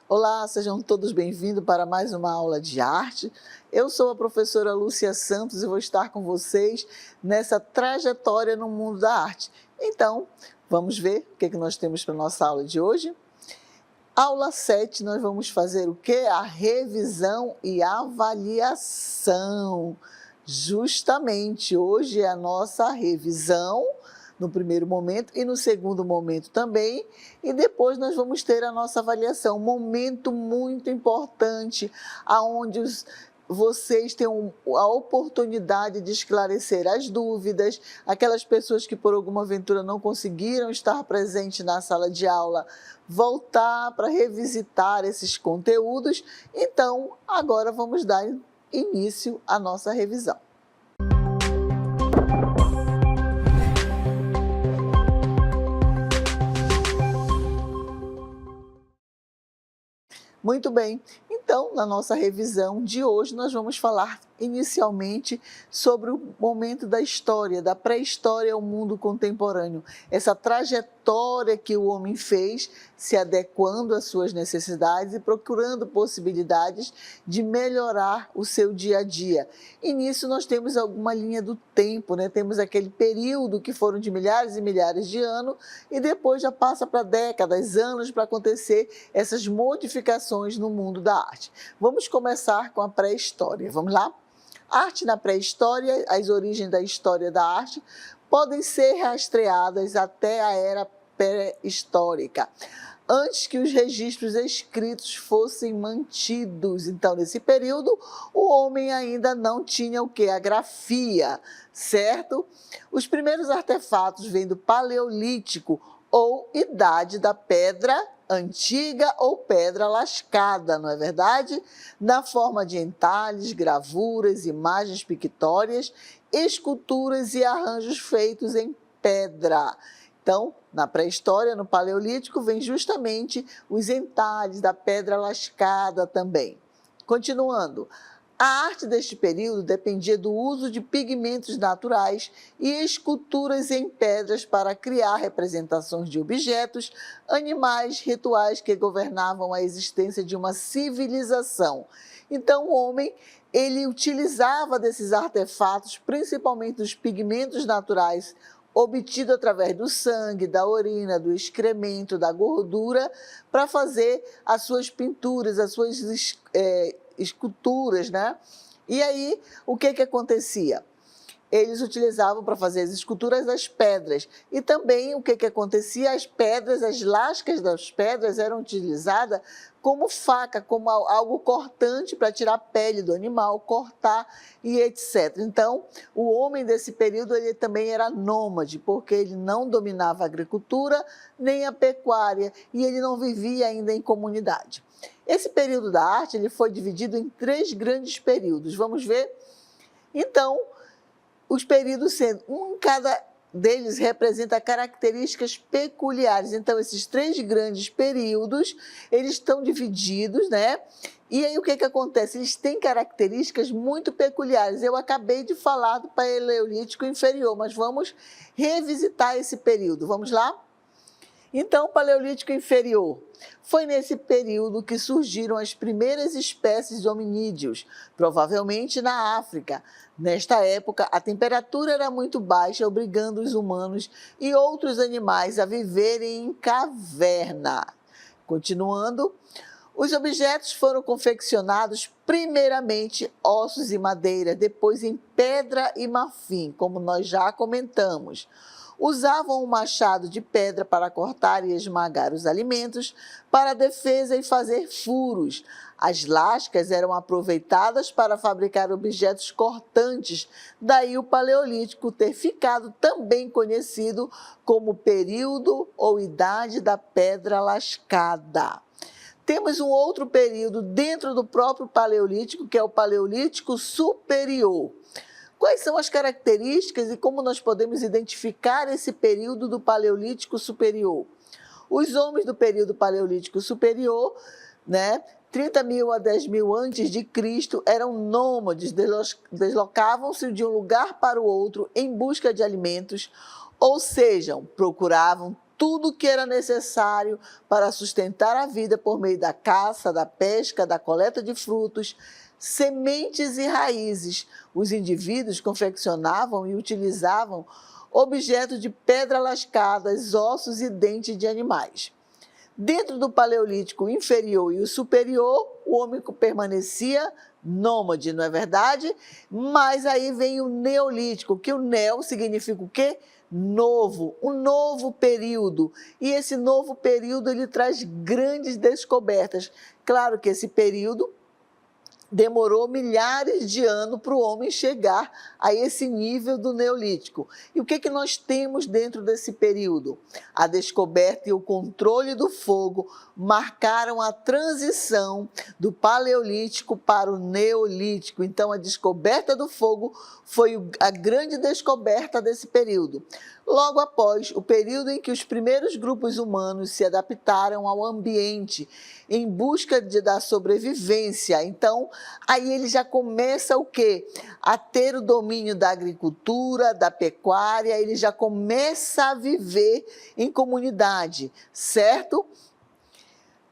Olá, sejam todos bem-vindos para mais uma aula de arte. Eu sou a professora Lúcia Santos e vou estar com vocês nessa trajetória no mundo da arte. Então, vamos ver o que nós temos para a nossa aula de hoje? Aula 7, nós vamos fazer o quê? A revisão e avaliação. Justamente, hoje é a nossa revisão, no primeiro momento e no segundo momento também, e depois nós vamos ter a nossa avaliação, um momento muito importante, onde vocês têm a oportunidade de esclarecer as dúvidas, aquelas pessoas que por alguma aventura não conseguiram estar presente na sala de aula, voltar para revisitar esses conteúdos. Então, agora vamos dar início à nossa revisão. Muito bem, então na nossa revisão de hoje nós vamos falar inicialmente sobre o momento da história, da pré-história ao mundo contemporâneo, essa trajetória que o homem fez, se adequando às suas necessidades e procurando possibilidades de melhorar o seu dia a dia. E nisso nós temos alguma linha do tempo, né? Temos aquele período que foram de milhares e milhares de anos e depois já passa para décadas, anos para acontecer essas modificações no mundo da arte. Vamos começar com a pré-história, vamos lá? Arte na pré-história, as origens da história da arte podem ser rastreadas até a era pré-histórica, antes que os registros escritos fossem mantidos. Então, nesse período, o homem ainda não tinha o quê? A grafia, certo? Os primeiros artefatos vêm do Paleolítico, ou Idade da Pedra Antiga ou pedra lascada, não é verdade? Na forma de entalhes, gravuras, imagens pictórias, esculturas e arranjos feitos em pedra. Então, na pré-história, no Paleolítico, vem justamente os entalhes da pedra lascada também. Continuando. A arte deste período dependia do uso de pigmentos naturais e esculturas em pedras para criar representações de objetos, animais, rituais que governavam a existência de uma civilização. Então, o homem, ele utilizava desses artefatos, principalmente os pigmentos naturais, obtido através do sangue, da urina, do excremento, da gordura, para fazer as suas pinturas, as suas esculturas, né? E aí, o que acontecia? Eles utilizavam para fazer as esculturas as pedras. E também o que acontecia? As pedras, as lascas das pedras eram utilizadas como faca, como algo cortante para tirar a pele do animal, cortar e etc. Então, o homem desse período ele também era nômade, porque ele não dominava a agricultura nem a pecuária e ele não vivia ainda em comunidade. Esse período da arte ele foi dividido em 3 grandes períodos. Vamos ver? Então, os períodos sendo cada deles representa características peculiares. Então, esses 3 grandes períodos, eles estão divididos, né? E aí, o que acontece? Eles têm características muito peculiares. Eu acabei de falar do Paleolítico Inferior, mas vamos revisitar esse período. Vamos lá? Então, o Paleolítico Inferior. Foi nesse período que surgiram as primeiras espécies de hominídeos, provavelmente na África. Nesta época, a temperatura era muito baixa, obrigando os humanos e outros animais a viverem em caverna. Continuando, os objetos foram confeccionados primeiramente ossos e madeira, depois em pedra e marfim, como nós já comentamos. Usavam um machado de pedra para cortar e esmagar os alimentos, para defesa e fazer furos. As lascas eram aproveitadas para fabricar objetos cortantes, daí o Paleolítico ter ficado também conhecido como período ou idade da pedra lascada. Temos um outro período dentro do próprio Paleolítico, que é o Paleolítico Superior. Quais são as características e como nós podemos identificar esse período do Paleolítico Superior? Os homens do período Paleolítico Superior né? 30.000 a 10.000 antes de Cristo eram nômades, deslocavam-se de um lugar para o outro em busca de alimentos, ou seja, procuravam tudo o que era necessário para sustentar a vida por meio da caça, da pesca, da coleta de frutos, sementes e raízes. Os indivíduos confeccionavam e utilizavam objetos de pedra lascadas, ossos e dentes de animais. Dentro do Paleolítico inferior e o superior, o homem permanecia nômade, não é verdade? Mas aí vem o Neolítico, que o neo significa o quê? Novo, um novo período. E esse novo período ele traz grandes descobertas. Claro que esse período demorou milhares de anos para o homem chegar a esse nível do Neolítico. E o que nós temos dentro desse período? A descoberta e o controle do fogo marcaram a transição do Paleolítico para o Neolítico. Então, a descoberta do fogo foi a grande descoberta desse período. Logo após, o período em que os primeiros grupos humanos se adaptaram ao ambiente em busca da sobrevivência. Então, aí ele já começa o quê? A ter o domínio da agricultura, da pecuária, ele já começa a viver em comunidade, certo?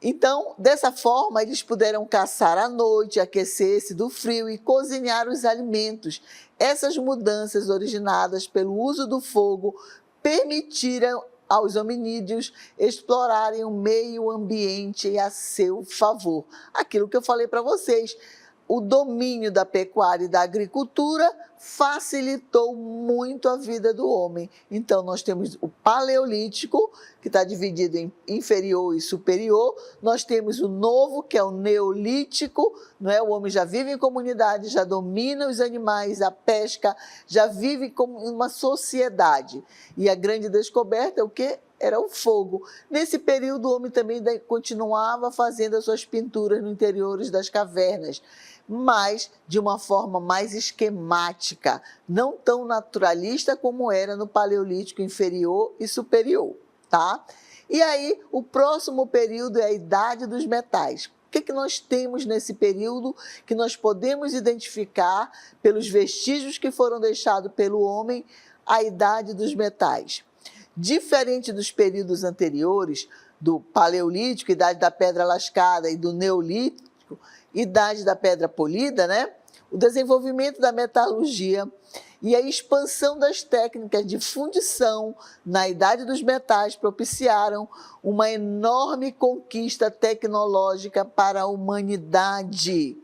Então, dessa forma, eles puderam caçar à noite, aquecer-se do frio e cozinhar os alimentos. Essas mudanças originadas pelo uso do fogo permitiram aos hominídeos explorarem o meio ambiente a seu favor. Aquilo que eu falei para vocês, o domínio da pecuária e da agricultura facilitou muito a vida do homem. Então, nós temos o Paleolítico, que está dividido em inferior e superior. Nós temos o Novo, que é o Neolítico, não é? O homem já vive em comunidade, já domina os animais, a pesca, já vive como uma sociedade. E a grande descoberta é o quê? Era o fogo. Nesse período, o homem também continuava fazendo as suas pinturas no interiores das cavernas, mas de uma forma mais esquemática, não tão naturalista como era no Paleolítico inferior e superior, tá? E aí, o próximo período é a Idade dos Metais. O que nós temos nesse período que nós podemos identificar pelos vestígios que foram deixados pelo homem, a Idade dos Metais? Diferente dos períodos anteriores, do Paleolítico, Idade da Pedra Lascada, e do Neolítico, Idade da Pedra Polida, né? O desenvolvimento da metalurgia e a expansão das técnicas de fundição na Idade dos Metais propiciaram uma enorme conquista tecnológica para a humanidade.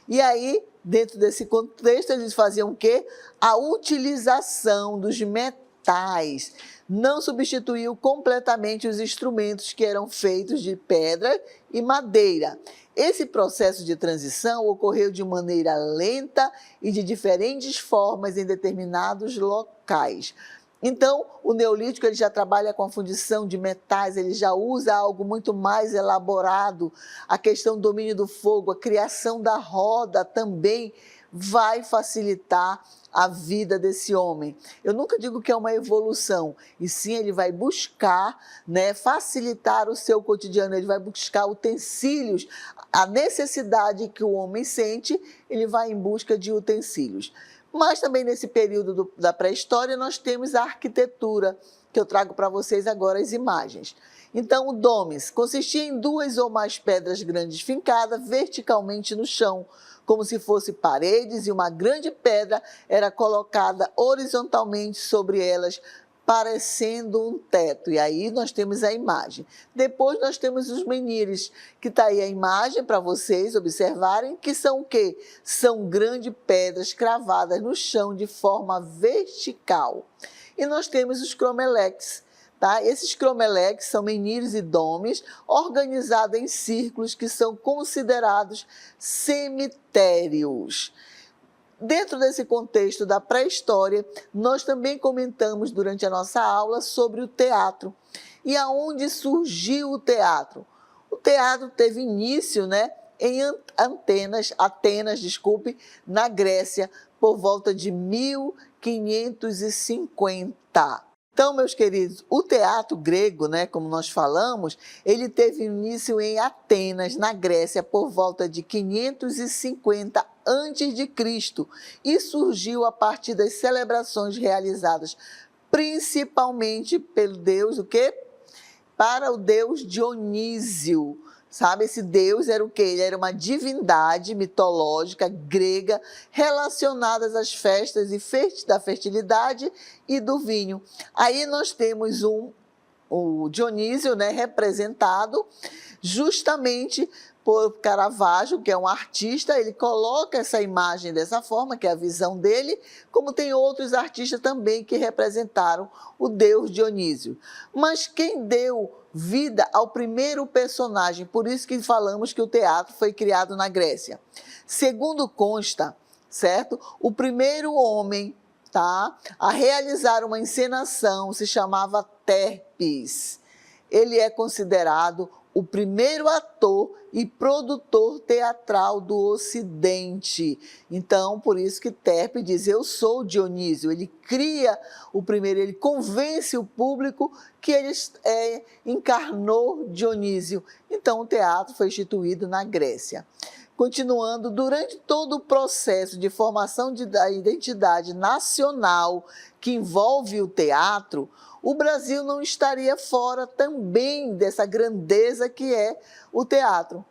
E aí, dentro desse contexto, eles faziam o quê? A utilização dos metais. Não substituiu completamente os instrumentos que eram feitos de pedra e madeira. Esse processo de transição ocorreu de maneira lenta e de diferentes formas em determinados locais. Então, o Neolítico ele já trabalha com a fundição de metais, ele já usa algo muito mais elaborado. A questão do domínio do fogo, a criação da roda também vai facilitar a vida desse homem. Eu nunca digo que é uma evolução, e sim ele vai buscar, né, facilitar o seu cotidiano, ele vai buscar utensílios, a necessidade que o homem sente, ele vai em busca de utensílios. Mas também nesse período da pré-história nós temos a arquitetura, que eu trago para vocês agora as imagens. Então, o domes consistia em 2 ou mais pedras grandes fincadas verticalmente no chão, como se fossem paredes, e uma grande pedra era colocada horizontalmente sobre elas, parecendo um teto. E aí nós temos a imagem. Depois nós temos os menires, que está aí a imagem para vocês observarem, que são o quê? São grandes pedras cravadas no chão de forma vertical. E nós temos os cromeleques. Tá? Esses cromeleques são menires e domes organizados em círculos que são considerados cemitérios. Dentro desse contexto da pré-história, nós também comentamos durante a nossa aula sobre o teatro. E aonde surgiu o teatro? O teatro teve início, né, em Atenas, na Grécia, por volta de 1550. Então, meus queridos, o teatro grego, né, como nós falamos, ele teve início em Atenas, na Grécia, por volta de 550 a.C. e surgiu a partir das celebrações realizadas principalmente pelo deus, o quê? Para o deus Dionísio. Sabe, esse deus era o quê? Ele era uma divindade mitológica grega relacionada às festas da fertilidade e do vinho. Aí nós temos o Dionísio, né, representado justamente por Caravaggio, que é um artista. Ele coloca essa imagem dessa forma, que é a visão dele, como tem outros artistas também que representaram o deus Dionísio. Mas quem deu vida ao primeiro personagem, por isso que falamos que o teatro foi criado na Grécia? Segundo consta, certo? O primeiro homem, tá, a realizar uma encenação se chamava Terpes. Ele é considerado o primeiro ator e produtor teatral do Ocidente. Então, por isso que Terpes diz, eu sou Dionísio. Ele cria o primeiro, ele convence o público que ele encarnou Dionísio. Então, o teatro foi instituído na Grécia. Continuando, durante todo o processo de formação da identidade nacional que envolve o teatro, o Brasil não estaria fora também dessa grandeza que é o teatro.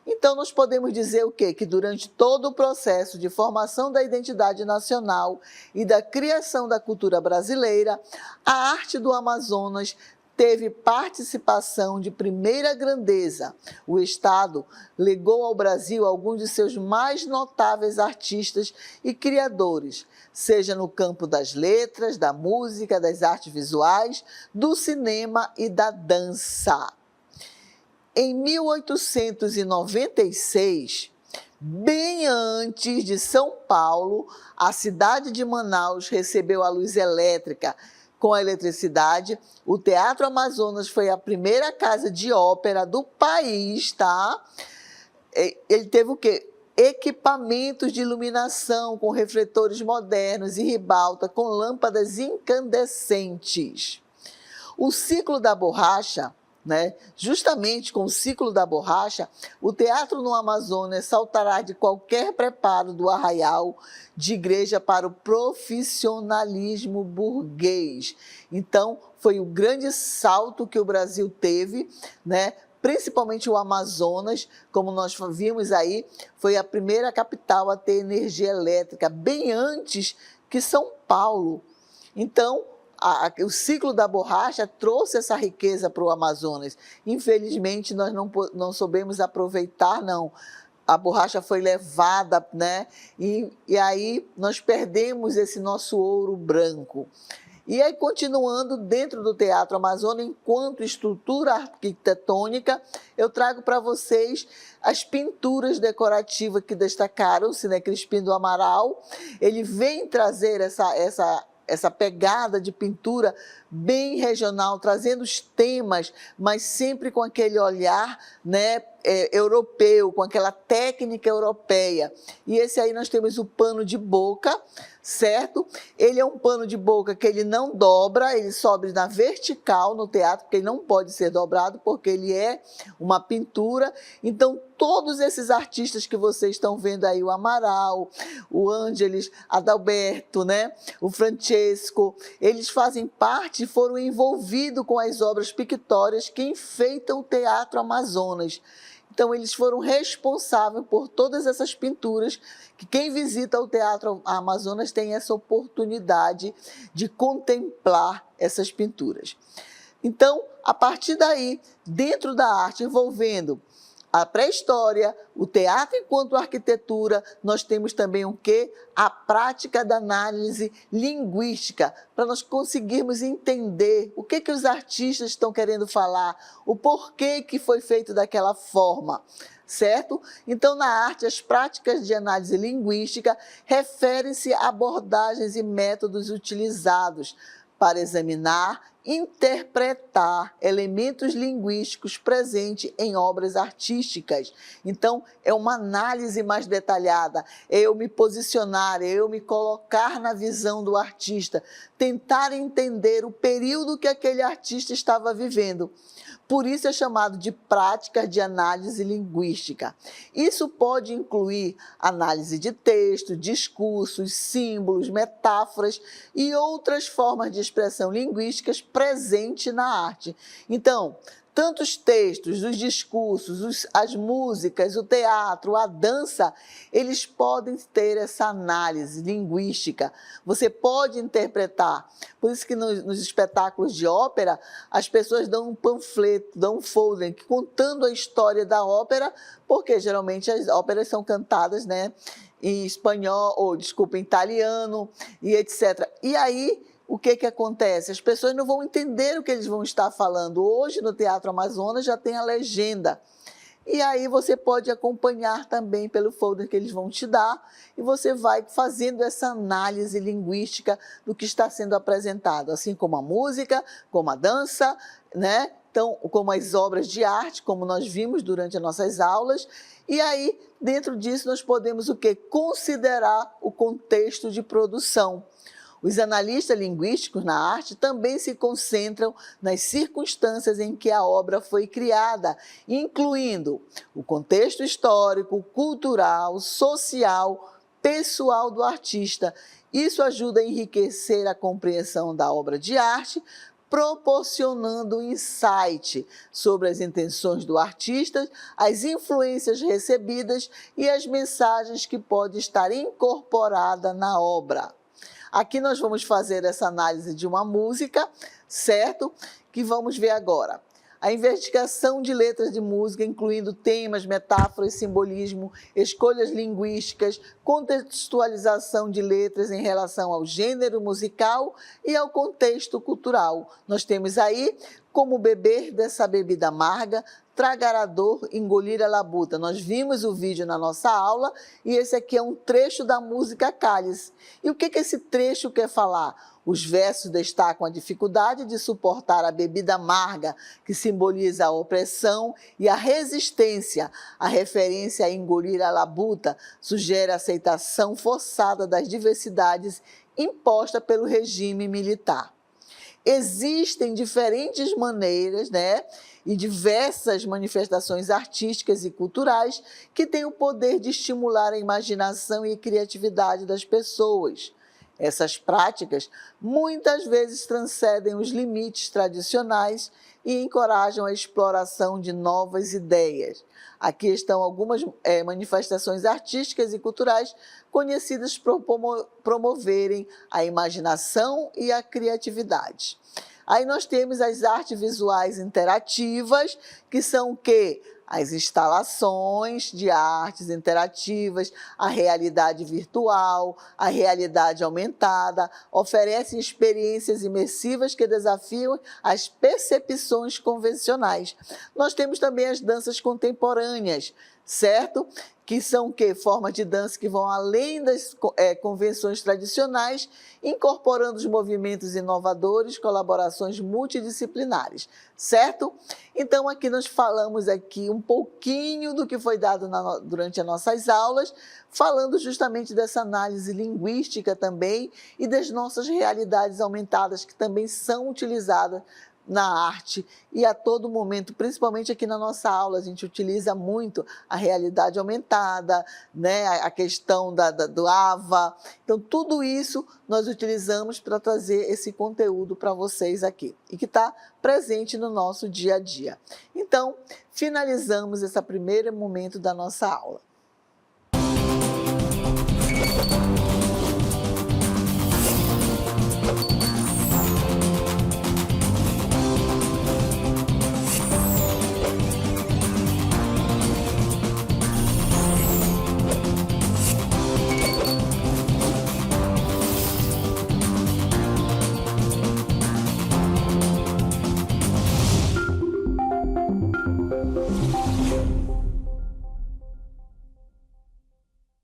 Então, nós podemos dizer o quê? Que durante todo o processo de formação da identidade nacional e da criação da cultura brasileira, a arte do Amazonas teve participação de primeira grandeza. O Estado legou ao Brasil alguns de seus mais notáveis artistas e criadores, seja no campo das letras, da música, das artes visuais, do cinema e da dança. Em 1896, bem antes de São Paulo, a cidade de Manaus recebeu a luz elétrica. Com a eletricidade, o Teatro Amazonas foi a primeira casa de ópera do país, tá? Ele teve o quê? Equipamentos de iluminação com refletores modernos e ribalta com lâmpadas incandescentes. O ciclo da borracha, né? Justamente com o ciclo da borracha, o teatro no Amazonas saltará de qualquer preparo do arraial de igreja para o profissionalismo burguês. Então, foi o grande salto que o Brasil teve, né? Principalmente o Amazonas, como nós vimos aí, foi a primeira capital a ter energia elétrica, bem antes que São Paulo. Então, o ciclo da borracha trouxe essa riqueza para o Amazonas. Infelizmente, nós não soubemos aproveitar, não. A borracha foi levada, né? E aí nós perdemos esse nosso ouro branco. E aí, continuando dentro do Teatro Amazonas, enquanto estrutura arquitetônica, eu trago para vocês as pinturas decorativas que destacaram-se, né? Crispim do Amaral, ele vem trazer essa pegada de pintura bem regional, trazendo os temas, mas sempre com aquele olhar, né, europeu, com aquela técnica europeia. E esse aí nós temos o pano de boca, certo? Ele é um pano de boca que ele não dobra, ele sobe na vertical no teatro, porque ele não pode ser dobrado, porque ele é uma pintura. Então, todos esses artistas que vocês estão vendo aí, o Amaral, o Ângeles, Adalberto, né? O Francesco, eles fazem parte, foram envolvidos com as obras pictóricas que enfeitam o Teatro Amazonas. Então, eles foram responsáveis por todas essas pinturas, que quem visita o Teatro Amazonas tem essa oportunidade de contemplar essas pinturas. Então, a partir daí, dentro da arte, envolvendo a pré-história, o teatro enquanto arquitetura, nós temos também o quê? A prática da análise linguística, para nós conseguirmos entender o que os artistas estão querendo falar, o porquê que foi feito daquela forma, certo? Então, na arte, as práticas de análise linguística referem-se a abordagens e métodos utilizados para examinar interpretar elementos linguísticos presentes em obras artísticas. Então, é uma análise mais detalhada, é eu me posicionar, é eu me colocar na visão do artista, tentar entender o período que aquele artista estava vivendo. Por isso é chamado de prática de análise linguística. Isso pode incluir análise de texto, discursos, símbolos, metáforas e outras formas de expressão linguísticas presentes na arte. Então, tanto os textos, os discursos, as músicas, o teatro, a dança, eles podem ter essa análise linguística. Você pode interpretar. Por isso que nos espetáculos de ópera, as pessoas dão um panfleto, dão um folder contando a história da ópera, porque geralmente as óperas são cantadas, né, em espanhol, ou desculpa, em italiano e etc. E aí, o que acontece? As pessoas não vão entender o que eles vão estar falando. Hoje, no Teatro Amazonas, já tem a legenda. E aí você pode acompanhar também pelo folder que eles vão te dar e você vai fazendo essa análise linguística do que está sendo apresentado, assim como a música, como a dança, né? Então, como as obras de arte, como nós vimos durante as nossas aulas. E aí, dentro disso, nós podemos o quê? Considerar o contexto de produção. Os analistas linguísticos na arte também se concentram nas circunstâncias em que a obra foi criada, incluindo o contexto histórico, cultural, social, pessoal do artista. Isso ajuda a enriquecer a compreensão da obra de arte, proporcionando um insight sobre as intenções do artista, as influências recebidas e as mensagens que podem estar incorporadas na obra. Aqui nós vamos fazer essa análise de uma música, certo? Que vamos ver agora. A investigação de letras de música, incluindo temas, metáforas, simbolismo, escolhas linguísticas, contextualização de letras em relação ao gênero musical e ao contexto cultural. Nós temos aí como beber dessa bebida amarga, tragar a dor, engolir a labuta. Nós vimos o vídeo na nossa aula e esse aqui é um trecho da música Cálice. E o que esse trecho quer falar? Os versos destacam a dificuldade de suportar a bebida amarga, que simboliza a opressão, e a resistência, a referência a engolir a labuta, sugere a aceitação forçada das diversidades imposta pelo regime militar. Existem diferentes maneiras, né, e diversas manifestações artísticas e culturais que têm o poder de estimular a imaginação e criatividade das pessoas. Essas práticas muitas vezes transcendem os limites tradicionais e encorajam a exploração de novas ideias. Aqui estão algumas manifestações artísticas e culturais conhecidas por promoverem a imaginação e a criatividade. Aí nós temos as artes visuais interativas, que são o quê? As instalações de artes interativas, a realidade virtual, a realidade aumentada, oferecem experiências imersivas que desafiam as percepções convencionais. Nós temos também as danças contemporâneas, certo? Que são o quê? Formas de dança que vão além das convenções tradicionais, incorporando os movimentos inovadores, colaborações multidisciplinares, certo? Então, aqui nós falamos aqui um pouquinho do que foi dado durante as nossas aulas, falando justamente dessa análise linguística também e das nossas realidades aumentadas, que também são utilizadas na arte e a todo momento, principalmente aqui na nossa aula, a gente utiliza muito a realidade aumentada, né? A questão do AVA. Então, tudo isso nós utilizamos para trazer esse conteúdo para vocês aqui e que está presente no nosso dia a dia. Então, finalizamos esse primeiro momento da nossa aula.